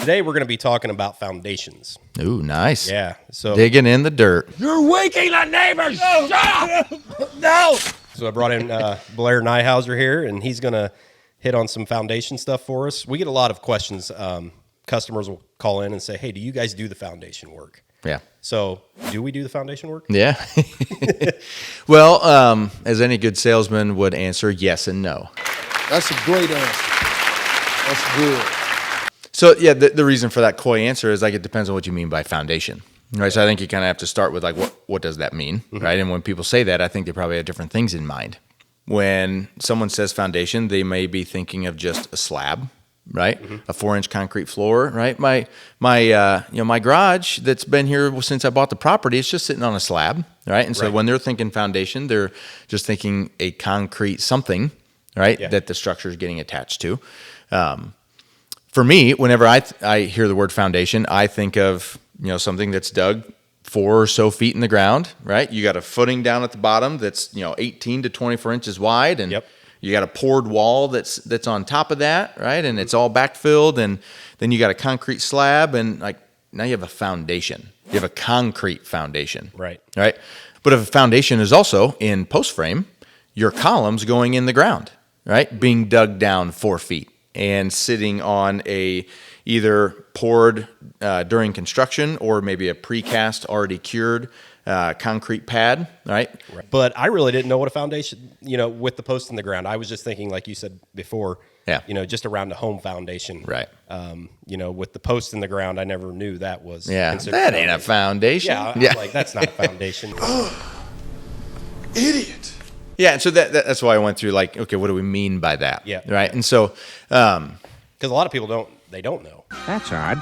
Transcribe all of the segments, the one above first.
Today we're going to be talking about foundations. Ooh, nice. Yeah. So digging in the dirt. You're waking the neighbors. Shut up! No. So I brought in Blair Nyhauser here, and he's going to hit on some foundation stuff for us. We get a lot of questions. Customers will call in and say, hey, do you guys do the foundation work? Yeah. So do we do the foundation work? Yeah. Well, as any good salesman would answer, yes and no. That's a great answer. That's good. So, yeah, the reason for that coy answer is, like, it depends on what you mean by foundation, right? So I think you kind of have to start with, like, what does that mean, right? And when people say that, I think they probably have different things in mind. When someone says foundation, they may be thinking of just a slab, right? A 4-inch concrete floor, right? My garage that's been here since I bought the property, it's just sitting on a slab, right? And so when they're thinking foundation, they're just thinking a concrete something, right? That the structure is getting attached to. For me, whenever I hear the word foundation, I think of, something that's dug 4 or so feet in the ground, right? You got a footing down at the bottom that's, 18 to 24 inches wide, and you got a poured wall that's on top of that, right? And it's all backfilled, and then you got a concrete slab, and like now you have a foundation. You have a concrete foundation, Right. But if a foundation is also in post frame, your columns going in the ground, right? Being dug down 4 feet and sitting on a either poured during construction or maybe a precast already cured concrete pad, right? But I really didn't know what a foundation, with the post in the ground. I was just thinking, like you said before, just around a home foundation. Right. With the post in the ground, I never knew that was. That ain't a foundation. I'm like, that's not a foundation. Idiot. Yeah, and so that's why I went through, like, okay, what do we mean by that? Yeah. Right? And so... Because a lot of people don't know. That's odd.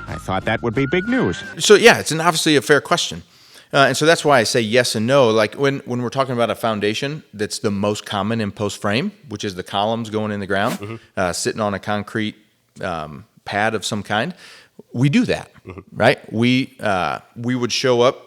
I thought that would be big news. So, yeah, it's obviously a fair question. And so that's why I say yes and no. Like, when we're talking about a foundation that's the most common in post frame, which is the columns going in the ground, sitting on a concrete pad of some kind, we do that, right? We would show up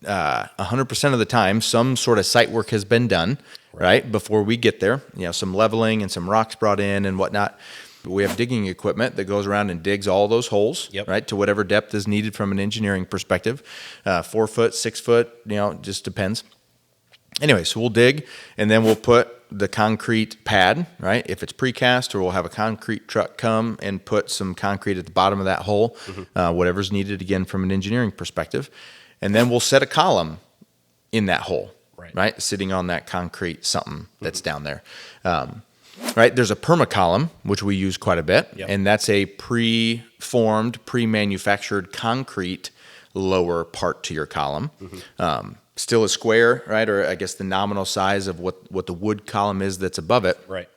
100% of the time. Some sort of site work has been done, right? Before we get there, some leveling and some rocks brought in and whatnot. We have digging equipment that goes around and digs all those holes, right, to whatever depth is needed from an engineering perspective. 4 foot, 6 foot, just depends. Anyway, so we'll dig, and then we'll put the concrete pad, right, if it's precast, or we'll have a concrete truck come and put some concrete at the bottom of that hole, whatever's needed, again, from an engineering perspective. And then we'll set a column in that hole, right, sitting on that concrete something that's down there. Right, there's a Perma-Column, which we use quite a bit, and that's a pre-formed, pre-manufactured concrete lower part to your column. Still a square, right, or I guess the nominal size of what the wood column is that's above it. Right.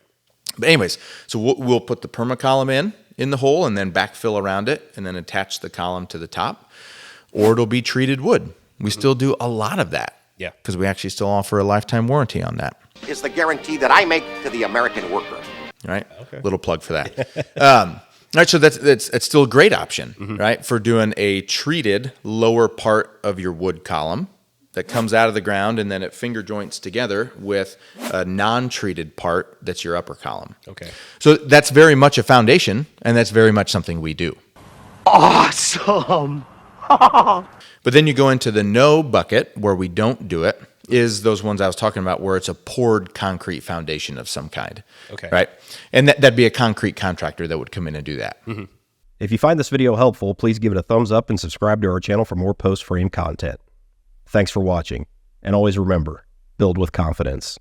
But anyways, so we'll put the Perma-Column in the hole and then backfill around it and then attach the column to the top, or it'll be treated wood. We still do a lot of that. Yeah. Because we actually still offer a lifetime warranty on that. Is the guarantee that I make to the American worker. Right? Okay. Little plug for that. All right, so that's still a great option, right, for doing a treated lower part of your wood column that comes out of the ground and then it finger joints together with a non-treated part that's your upper column. Okay. So that's very much a foundation, and that's very much something we do. Awesome. But then you go into the no bucket where we don't do it, is those ones I was talking about where it's a poured concrete foundation of some kind. Okay. Right? And that'd be a concrete contractor that would come in and do that. If you find this video helpful, please give it a thumbs up and subscribe to our channel for more post-frame content. Thanks for watching. And always remember, build with confidence.